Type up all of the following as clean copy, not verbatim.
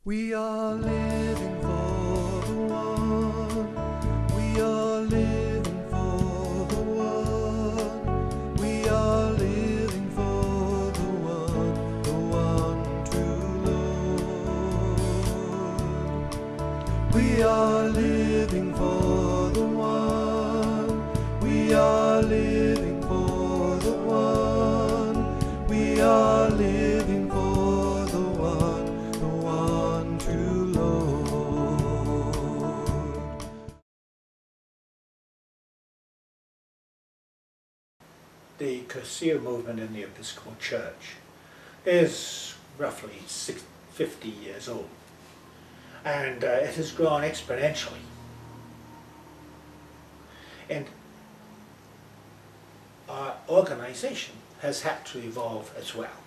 We are living for the one. We are living for the one. We are living for the one true Lord. We are living for the one. We are living for the one. We are living for the one true Lord. The Cursillo movement in the Episcopal Church is roughly 50 years old, and it has grown exponentially. And our organization has had to evolve as well.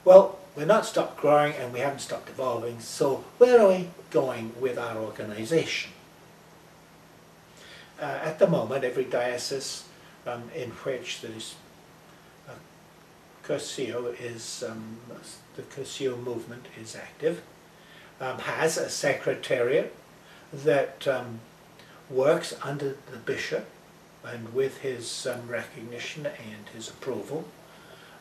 Well, we're not stopped growing and we haven't stopped evolving, so where are we going with our organization? At the moment, every diocese in which there is Cursillo is, the Cursillo movement is active, has a secretariat that works under the bishop and with his recognition and his approval,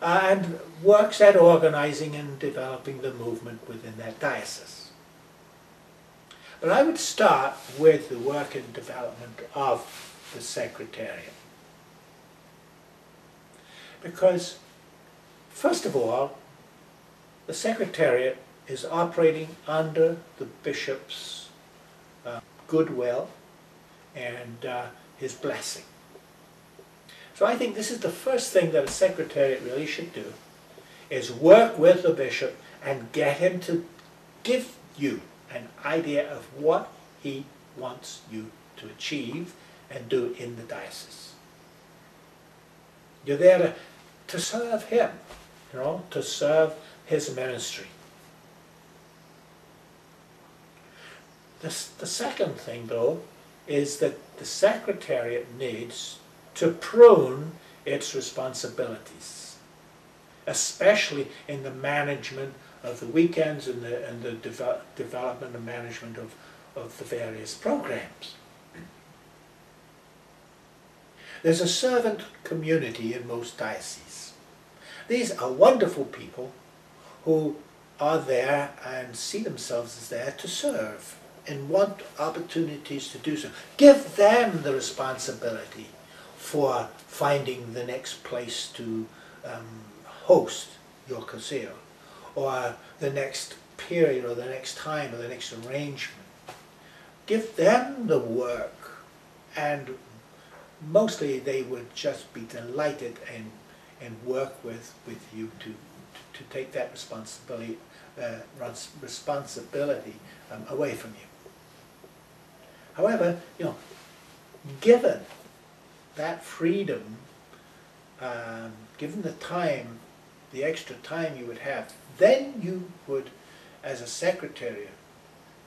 and works at organizing and developing the movement within that diocese. But I would start with the work and development of the secretariat. Because, first of all, the secretariat is operating under the bishop's goodwill and his blessing. So I think this is the first thing that a secretariat really should do, is work with the bishop and get him to give you an idea of what he wants you to achieve and do in the diocese. You're there to serve him, to serve his ministry. The second thing, though, is that the secretariat needs to prune its responsibilities, especially in the management of the weekends and the development and management of the various programs. There's a servant community in most dioceses. These are wonderful people who are there and see themselves as there to serve and want opportunities to do so. Give them the responsibility for finding the next place to host your Cursillo, or the next period, or the next time, or the next arrangement. Give them the work, and mostly they would just be delighted and work with you to take that responsibility away from you. However, given that freedom, given the time, the extra time you would have, then you would, as a secretariat,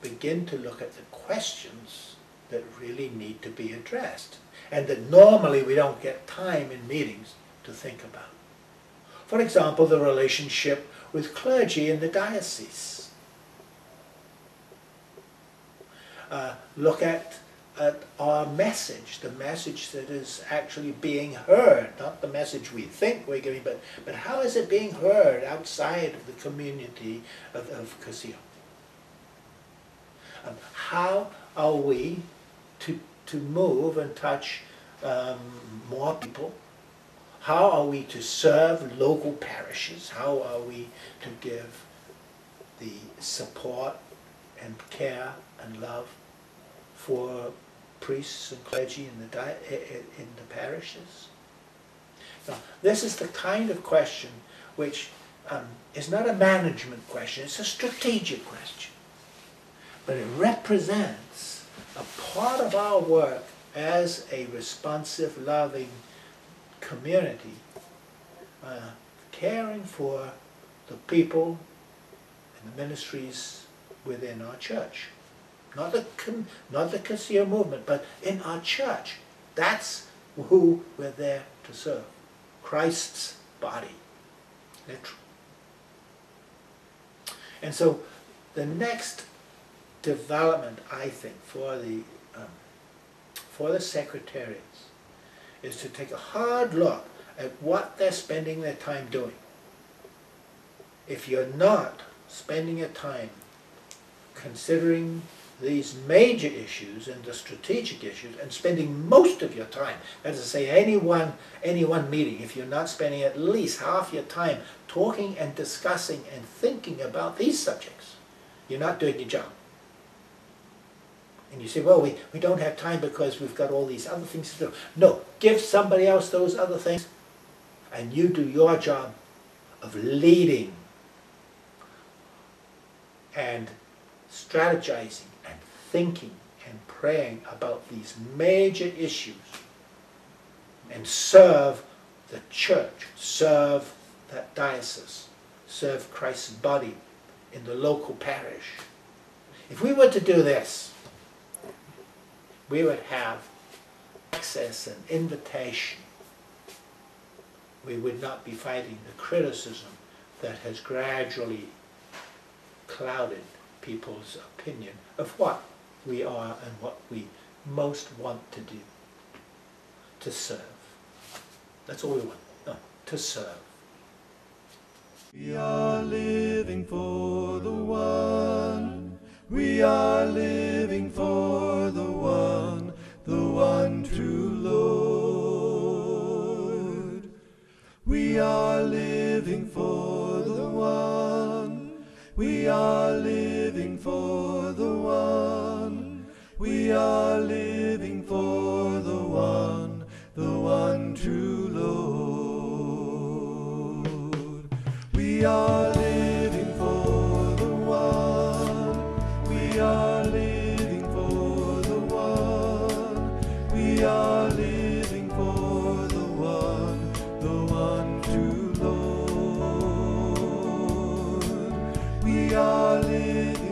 begin to look at the questions that really need to be addressed, and that normally we don't get time in meetings to think about. For example, the relationship with clergy in the diocese. Look at our message, the message that is actually being heard, not the message we think we're giving, but how is it being heard outside of the community of Cursillo? How are we to move and touch more people? How are we to serve local parishes? How are we to give the support and care and love for priests and clergy in the parishes? Now, this is the kind of question which is not a management question, it's a strategic question. But it represents a part of our work as a responsive, loving community, caring for the people and the ministries within our church. Not the Cursillo movement, but in our church. That's who we're there to serve. Christ's body. Literally. And so The next development, I think, for the secretariats is to take a hard look at what they're spending their time doing. If you're not spending your time considering these major issues and the strategic issues and spending most of your time, that is to say any one meeting, if you're not spending at least half your time talking and discussing and thinking about these subjects, you're not doing your job. And you say, well, we don't have time because we've got all these other things to do. No, give somebody else those other things and you do your job of leading and strategizing and thinking and praying about these major issues and serve the church, serve that diocese, serve Christ's body in the local parish. If we were to do this, we would have access and invitation. We would not be fighting the criticism that has gradually clouded people's opinion of what we are and what we most want to do. To serve. That's all we want. No, to serve. We are living for the one. We are living for the one true Lord. We are living for the one. We are living for the one. We are living for the one true Lord. We are living for the one. We are living for the one. We are living for the one true Lord. We are living